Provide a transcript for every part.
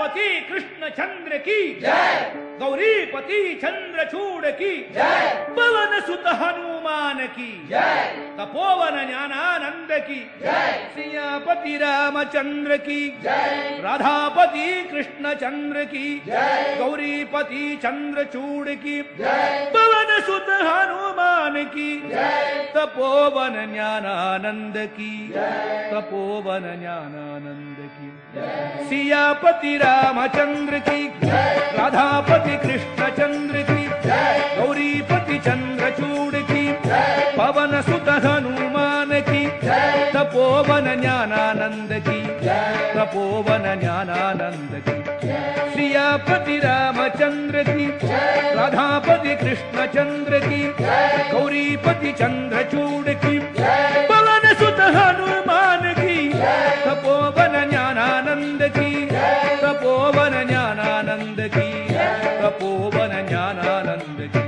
सियापति कृष्ण चंद्र की जय, गौरीपति चंद्रचूड़ की जय, पवन सुत हनुमान की जय, तपोवन ज्ञानानंद की जय, सियापति रामचंद्र की जय, राधापति कृष्ण चंद्र की जय, गौरीपति चंद्रचूड़ की जय, पवन सुत हनुमान की जय, तपोवन ज्ञानानंद की जय, तपोवन ज्ञानानंद की जय, सियापति रामचंद्र की जय, राधापति कृष्ण चंद्र की जय, गौरीपति चंद्रचूड़ की जय, पवन सुत हनुमान की जय, तपोवन ज्ञानानंद की जय, तपोवन ज्ञानानंद की जय, सियापति रामचंद्र की जय, राधापति कृष्ण चंद्र की जय, गौरीपति चंद्रचूड़ की जय, पवन सुत हनुमान की जय, तपोवन ज्ञानानंद की जय, तपोवन ज्ञानानंद की जय, तपोवन ज्ञानानंद की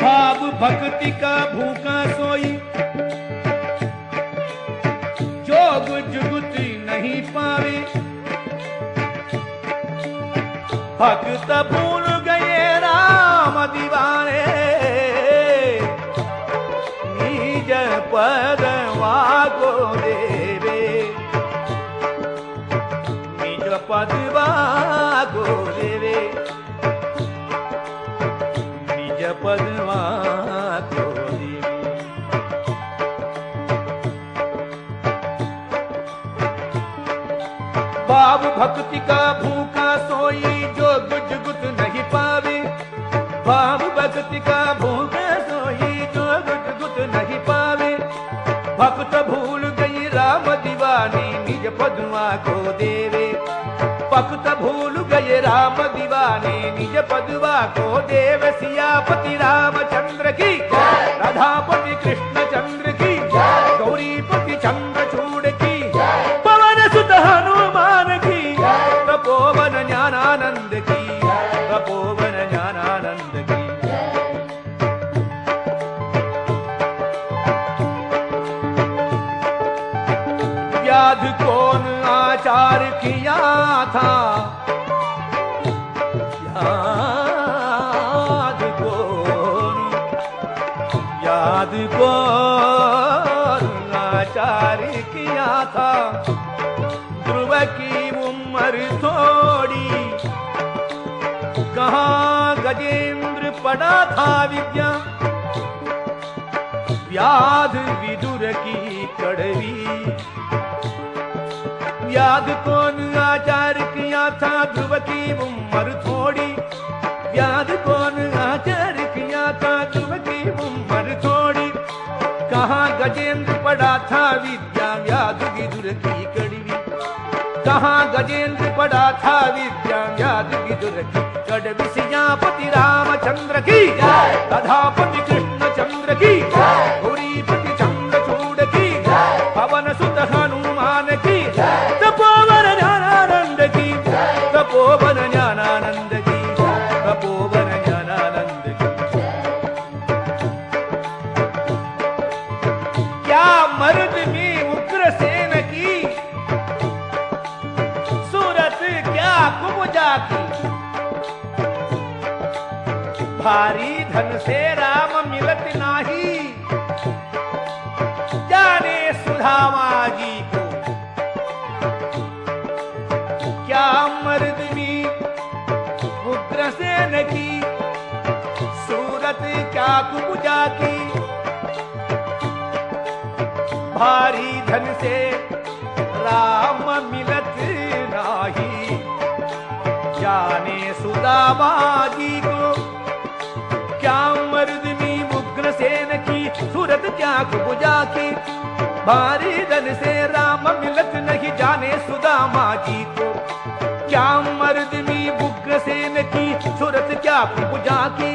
भाव भक्ति का भूखा सोई, जोग जुगुति नहीं पावे, भक्त भूल गए राम दीवाने, निज पद वागो देवे, निज पद वागो देवे, निज पद वागो देवे। भाव भक्ति का भूखा सोई, जोग जुगुत नहीं पावे, भाव भक्ति का भूखा सोई, जोग जुगुत नहीं पावे, भक्त भूल गई राम दीवानी, निज पदवा को देवे, भक्त भूल गए राम दीवानी, निज पदवा को देव, सियापति रामचंद्र की जय, राधापति कृष्ण चंद्र की जय, गौरीपति चंद्रचूड़ की जय, पवन सुत हनुमान की जय, तपोवन ज्ञानानंद की जय, तपोवन ज्ञानानंद की जय। व्याध कौन आचार किया था, याद कौन आचार किया था, ध्रुव की उम्र थोड़ी, कहाँ गजेंद्र पड़ा था विद्या, व्याध विदुर की कड़वी, व्याध कौन आचार किया था, ध्रुव की उम्र थोड़ी, व्याध कौन आचार किया था, ध्रुव की उम्र थोड़ी, कहाँ गजेंद्र पड़ा था विद्या, व्याध विदुर की कड़वी, कहाँ गजेंद्र पड़ा था विद्या, व्याध विदुर की कड़वी, सियापति रामचंद्र की जय, राधापति कृष्ण चंद्र की जय, गौरीपति चंद्रचूड़ की जय, पवन सुत हनुमान की जय, तपोवन ज्ञानानंद की जय, तपोवन ज्ञानानंद की जय, तपोवन ज्ञानानंद की जय। क्या मर्द में उग्रसेन की सूरत, क्या कुबजा की, भारी धन से राम मिलत नाही, जाने सुधामा जी को, क्या मर्दमी उग्रसेन की सूरत, क्या कुबजा की, भारी धन से राम मिलत नाही, जाने सुदामा जी को, क्या मर्दमी उग्रसेन की सूरत, क्या कुबजा की, भारी धन से राम मिलत नहीं, जाने सुदामा जी को, क्या मर्दमी उग्रसेन की सूरत, क्या कुबजा की,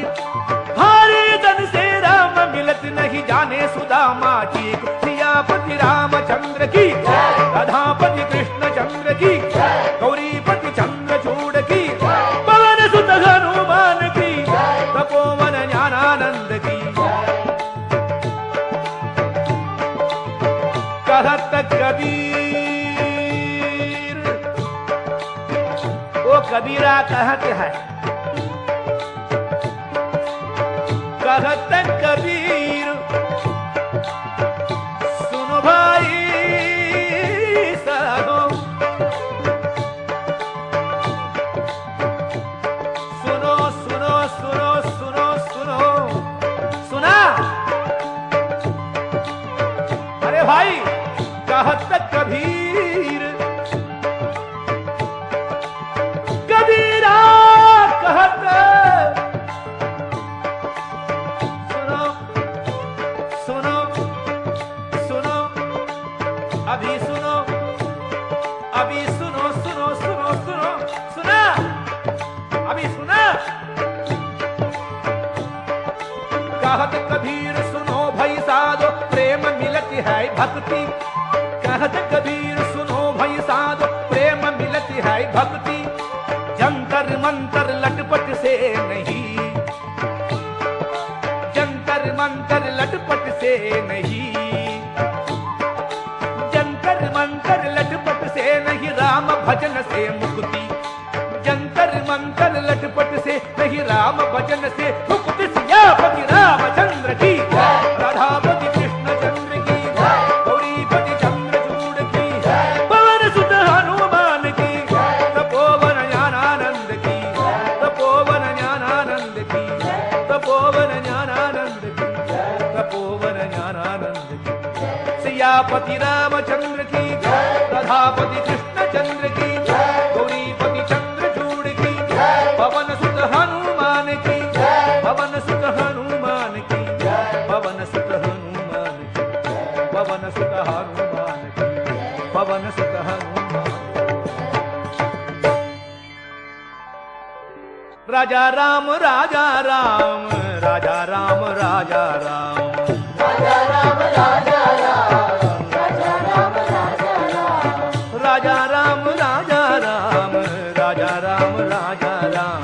भारी धन से राम मिलत नहीं, जाने सुदामा जी को, सियापति रामचंद्र की जय, राधापति कृष्ण चंद्र की जय, गौरीपति चंद्रचूड़ की जय, पवन सुत हनुमान की जय, तपोवन ज्ञानानंद की जय। कहत कबीर कबीरा कहते हैं, कहत कबीर सुनो भाई साधो, सुनो सुनो सुनो सुनो सुनो, सुना? अरे भाई कहत कबीर, कबीरा कहत सुनो सुनो सुनो, अभी सुनो, अभी सुनो सुनो सुनो सुनो, सुना? अभी सुना? कहत कबीर सुनो भाई साधो, प्रेम मिलती है भक्ति। कहत कबीर सुनो भाई साधो, प्रेम मिलती है भक्ति। जंतर मंतर लटपट से नहीं, जंतर मंतर लटपट से नहीं, जंतर मंतर लटपट से नहीं, राम भजन से मुक्ति। जंतर मंतर लटपट से नहीं, राम भजन से मुक्ति। सियापति रामचंद्र की जय, राधापति कृष्ण चंद्र की जय, गौरीपति चंद्रचूड़ की जय, पवन सुत हनुमान की जय, तपोवन ज्ञानानंद की जय, तपोवन ज्ञानानंद की जय, तपोवन ज्ञानानंद की जय, तपोवन ज्ञानानंद की जय। सियापति रामचंद्र की जय, राधापति कृष्ण चंद्र की जय, गौरीपति चंद्रचूड़ की जय, पवन सुत हनुमान की जय, पवन सुत हनुमान की जय, पवन सुत हनुमान की जय, पवन सुत हनुमान की जय, पवन सुत हनुमान। राजा राम राजा राम, राजा राम राजा राम, राजा राम राजा राम, राजा राम राजा राम, राजा राम राजा राम, राजा राम राजा राम,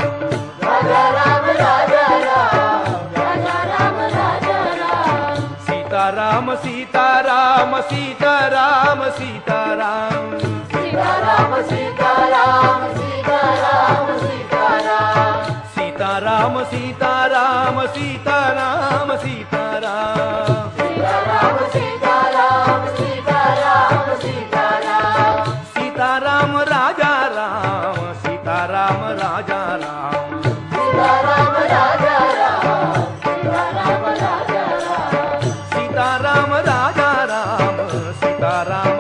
राजा राम राजा राम, राजा राम राजा राम, सीताराम सीताराम सीताराम सीताराम, सीताराम सीताराम सीताराम सीताराम, सीताराम सीताराम सीताराम सीताराम, सीताराम सीताराम सीताराम सीताराम, सीताराम राजा राम, सीताराम राजा राम, सीताराम राजा राम, सीताराम राजा राम, सीताराम राजा राम, सीताराम